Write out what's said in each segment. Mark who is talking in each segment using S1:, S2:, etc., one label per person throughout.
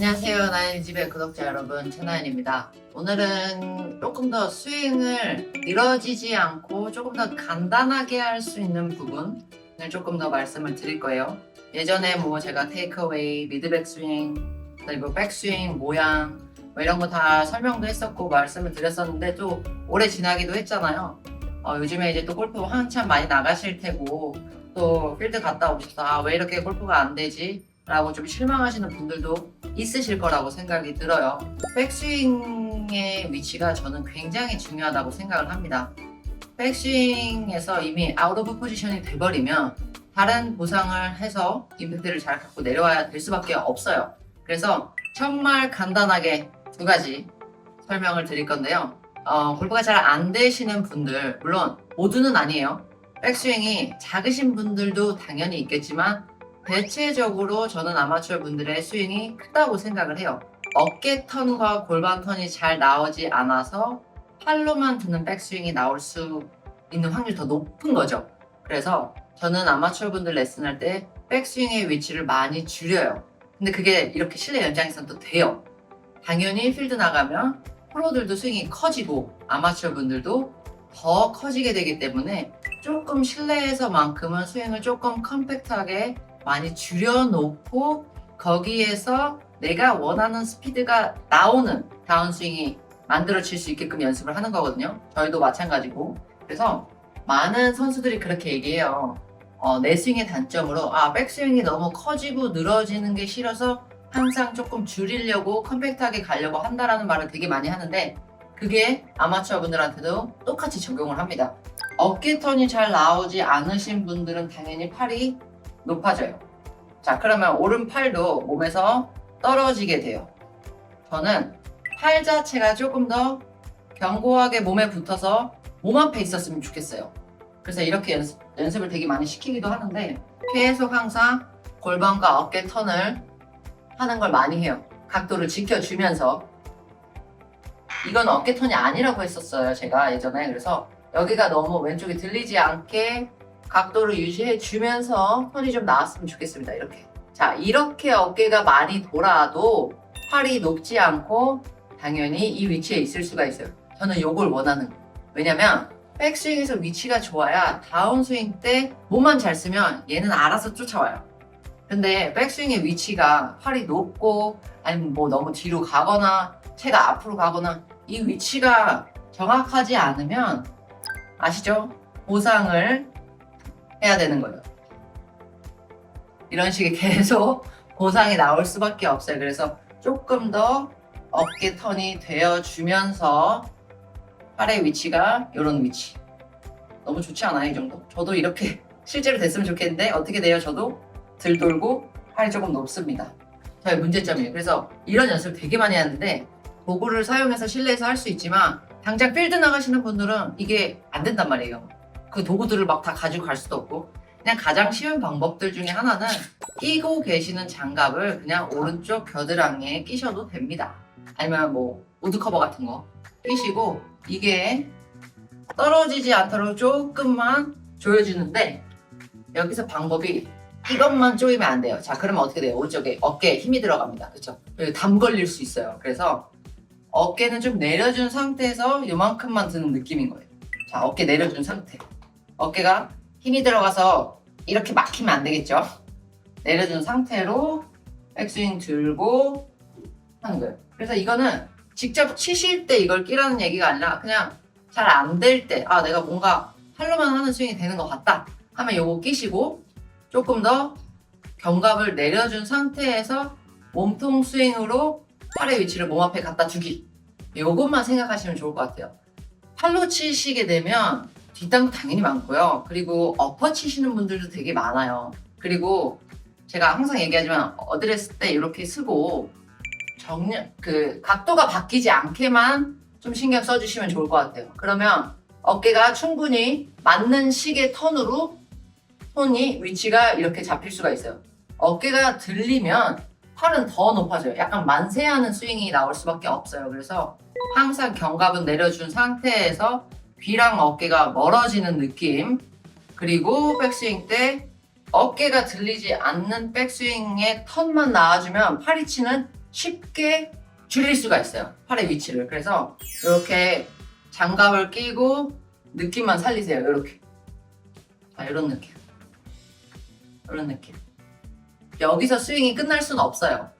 S1: 안녕하세요. 나연이 집의 구독자 여러분, 최나연입니다. 오늘은 조금 더 스윙을 늘어지지 않고 조금 더 간단하게 할 수 있는 부분을 조금 더 말씀을 드릴 거예요. 예전에 제가 테이크어웨이, 미드백 스윙, 그리고 백스윙 모양 이런 거 다 설명도 했었고 말씀을 드렸었는데 또 오래 지나기도 했잖아요. 요즘에 이제 또 골프 한참 많이 나가실 테고 또 필드 갔다 오셔서 왜 이렇게 골프가 안 되지? 라고 좀 실망하시는 분들도 있으실 거라고 생각이 들어요. 백스윙의 위치가 저는 굉장히 중요하다고 생각을 합니다. 백스윙에서 이미 아웃 오브 포지션이 돼버리면 다른 보상을 해서 임팩트를 잘 갖고 내려와야 될 수밖에 없어요. 그래서 정말 간단하게 두 가지 설명을 드릴 건데요. 골프가 잘 안 되시는 분들, 물론 모두는 아니에요. 백스윙이 작으신 분들도 당연히 있겠지만 대체적으로 저는 아마추어 분들의 스윙이 크다고 생각을 해요. 어깨 턴과 골반 턴이 잘 나오지 않아서 팔로만 드는 백스윙이 나올 수 있는 확률이 더 높은 거죠. 그래서 저는 아마추어 분들 레슨할 때 백스윙의 위치를 많이 줄여요. 근데 그게 이렇게 실내 연장에서는 또 돼요. 당연히 필드 나가면 프로들도 스윙이 커지고 아마추어 분들도 더 커지게 되기 때문에 조금 실내에서만큼은 스윙을 조금 컴팩트하게 많이 줄여놓고 거기에서 내가 원하는 스피드가 나오는 다운스윙이 만들어질 수 있게끔 연습을 하는 거거든요. 저희도 마찬가지고. 그래서 많은 선수들이 그렇게 얘기해요. 내 스윙의 단점으로 백스윙이 너무 커지고 늘어지는 게 싫어서 항상 조금 줄이려고 컴팩트하게 가려고 한다라는 말을 되게 많이 하는데 그게 아마추어 분들한테도 똑같이 적용을 합니다. 어깨 턴이 잘 나오지 않으신 분들은 당연히 팔이 높아져요. 자, 그러면 오른팔도 몸에서 떨어지게 돼요. 저는 팔 자체가 조금 더 견고하게 몸에 붙어서 몸 앞에 있었으면 좋겠어요. 그래서 이렇게 연습을 되게 많이 시키기도 하는데 계속 항상 골반과 어깨 턴을 하는 걸 많이 해요. 각도를 지켜주면서. 이건 어깨 턴이 아니라고 했었어요, 제가 예전에. 그래서 여기가 너무 왼쪽이 들리지 않게 각도를 유지해 주면서 턴이 좀 나왔으면 좋겠습니다. 이렇게. 자, 이렇게 어깨가 많이 돌아도 팔이 높지 않고 당연히 이 위치에 있을 수가 있어요. 저는 이걸 원하는 거예요. 왜냐면 백스윙에서 위치가 좋아야 다운스윙 때 몸만 잘 쓰면 얘는 알아서 쫓아와요. 근데 백스윙의 위치가 팔이 높고 아니면 너무 뒤로 가거나 채가 앞으로 가거나 이 위치가 정확하지 않으면 아시죠? 보상을 해야 되는 거예요. 이런 식의 계속 보상이 나올 수밖에 없어요. 그래서 조금 더 어깨 턴이 되어주면서 팔의 위치가 이런 위치. 너무 좋지 않아요, 이 정도? 저도 이렇게 실제로 됐으면 좋겠는데 어떻게 돼요? 저도 들 돌고 팔이 조금 높습니다. 저의 문제점이에요. 그래서 이런 연습을 되게 많이 하는데 도구를 사용해서 실내에서 할 수 있지만 당장 필드 나가시는 분들은 이게 안 된단 말이에요. 그 도구들을 막 다 가지고 갈 수도 없고 그냥 가장 쉬운 방법들 중에 하나는 끼고 계시는 장갑을 그냥 오른쪽 겨드랑이에 끼셔도 됩니다. 아니면 우드 커버 같은 거 끼시고 이게 떨어지지 않도록 조금만 조여주는데 여기서 방법이 이것만 조이면 안 돼요. 자, 그러면 어떻게 돼요? 오른쪽에 어깨에 힘이 들어갑니다. 그렇죠? 여기 담 걸릴 수 있어요. 그래서 어깨는 좀 내려준 상태에서 이만큼만 드는 느낌인 거예요. 자, 어깨 내려준 상태. 어깨가 힘이 들어가서 이렇게 막히면 안 되겠죠? 내려준 상태로 백스윙 들고 하는 거예요. 그래서 이거는 직접 치실 때 이걸 끼라는 얘기가 아니라 그냥 잘 안 될 때 내가 뭔가 팔로만 하는 스윙이 되는 것 같다 하면 요거 끼시고 조금 더 견갑을 내려준 상태에서 몸통 스윙으로 팔의 위치를 몸 앞에 갖다 주기. 요것만 생각하시면 좋을 것 같아요. 팔로 치시게 되면 뒷땅도 당연히 많고요. 그리고 어퍼 치시는 분들도 되게 많아요. 그리고 제가 항상 얘기하지만 어드레스 때 이렇게 쓰고 각도가 바뀌지 않게만 좀 신경 써주시면 좋을 것 같아요. 그러면 어깨가 충분히 맞는 식의 턴으로 손이 위치가 이렇게 잡힐 수가 있어요. 어깨가 들리면 팔은 더 높아져요. 약간 만세하는 스윙이 나올 수밖에 없어요. 그래서 항상 견갑은 내려준 상태에서 귀랑 어깨가 멀어지는 느낌. 그리고 백스윙 때 어깨가 들리지 않는 백스윙의 턴만 나와주면 팔이치는 쉽게 줄일 수가 있어요. 팔의 위치를. 그래서 이렇게 장갑을 끼고 느낌만 살리세요. 이렇게. 자, 이런 느낌. 이런 느낌. 여기서 스윙이 끝날 수는 없어요.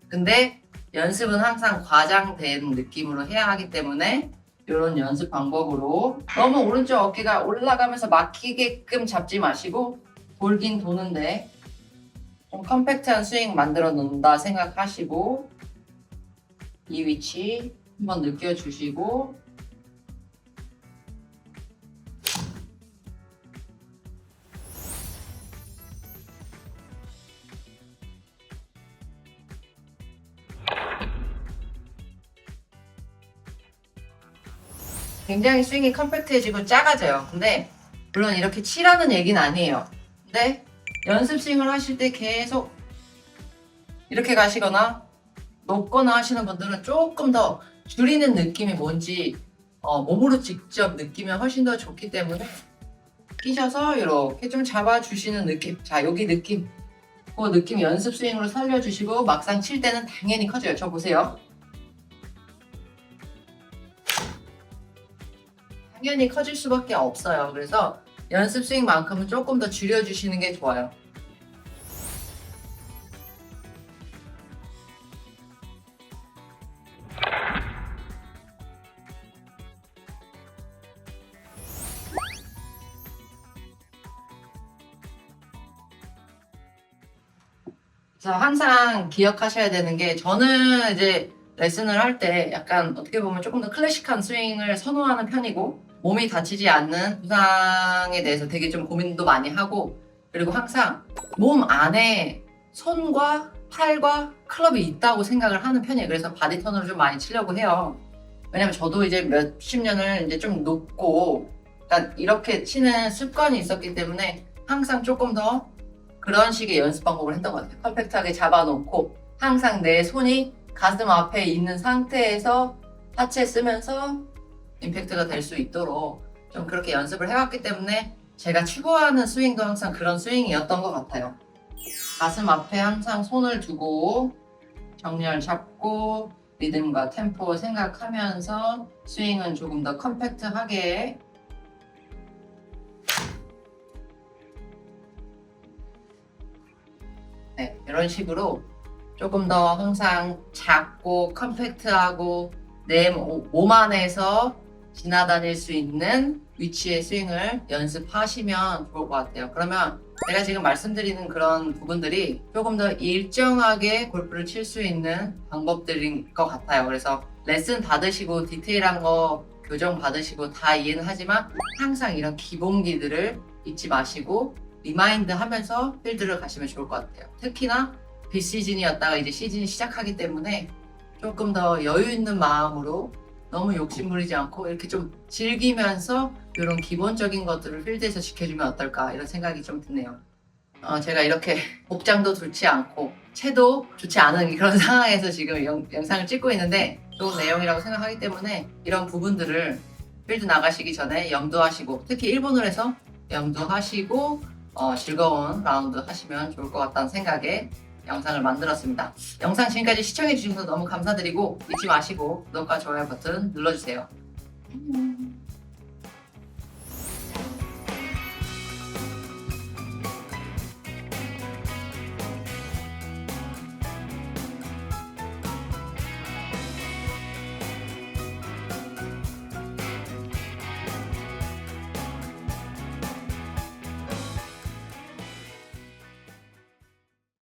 S1: 근데 연습은 항상 과장된 느낌으로 해야 하기 때문에 이런 연습 방법으로 너무 오른쪽 어깨가 올라가면서 막히게끔 잡지 마시고 돌긴 도는데 좀 컴팩트한 스윙 만들어 놓는다 생각하시고 이 위치 한번 느껴주시고 굉장히 스윙이 컴팩트해지고 작아져요. 근데 물론 이렇게 치라는 얘기는 아니에요. 근데 연습 스윙을 하실 때 계속 이렇게 가시거나 높거나 하시는 분들은 조금 더 줄이는 느낌이 뭔지 몸으로 직접 느끼면 훨씬 더 좋기 때문에 끼셔서 이렇게 좀 잡아주시는 느낌. 자, 여기 느낌. 그 느낌 연습 스윙으로 살려주시고 막상 칠 때는 당연히 커져요. 저 보세요. 당연히 커질 수밖에 없어요. 그래서 연습 스윙만큼은 조금 더 줄여주시는 게 좋아요. 그래서 항상 기억하셔야 되는 게 저는 이제 레슨을 할 때 약간 어떻게 보면 조금 더 클래식한 스윙을 선호하는 편이고 몸이 다치지 않는 부상에 대해서 되게 좀 고민도 많이 하고 그리고 항상 몸 안에 손과 팔과 클럽이 있다고 생각을 하는 편이에요. 그래서 바디 턴으로 좀 많이 치려고 해요. 왜냐면 저도 이제 몇십 년을 이제 좀 높고 그러니까 이렇게 치는 습관이 있었기 때문에 항상 조금 더 그런 식의 연습 방법을 했던 것 같아요. 퍼펙트하게 잡아놓고 항상 내 손이 가슴 앞에 있는 상태에서 하체 쓰면서 임팩트가 될 수 있도록 좀 그렇게 연습을 해왔기 때문에 제가 추구하는 스윙도 항상 그런 스윙이었던 것 같아요. 가슴 앞에 항상 손을 두고 정렬 잡고 리듬과 템포 생각하면서 스윙은 조금 더 컴팩트하게 네, 이런 식으로 조금 더 항상 작고 컴팩트하고 내 몸 안에서 지나다닐 수 있는 위치의 스윙을 연습하시면 좋을 것 같아요. 그러면 제가 지금 말씀드리는 그런 부분들이 조금 더 일정하게 골프를 칠 수 있는 방법들인 것 같아요. 그래서 레슨 받으시고 디테일한 거 교정 받으시고 다 이해는 하지만 항상 이런 기본기들을 잊지 마시고 리마인드 하면서 필드를 가시면 좋을 것 같아요. 특히나 비시즌이었다가 이제 시즌이 시작하기 때문에 조금 더 여유 있는 마음으로 너무 욕심부리지 않고 이렇게 좀 즐기면서 이런 기본적인 것들을 필드에서 지켜주면 어떨까 이런 생각이 좀 드네요. 제가 이렇게 복장도 좋지 않고 채도 좋지 않은 그런 상황에서 지금 영상을 찍고 있는데 좋은 내용이라고 생각하기 때문에 이런 부분들을 필드 나가시기 전에 염두하시고 특히 일본을 해서 염두하시고 즐거운 라운드 하시면 좋을 것 같다는 생각에 영상을 만들었습니다. 영상 지금까지 시청해주셔서 너무 감사드리고 잊지 마시고 구독과 좋아요 버튼 눌러주세요. 안녕.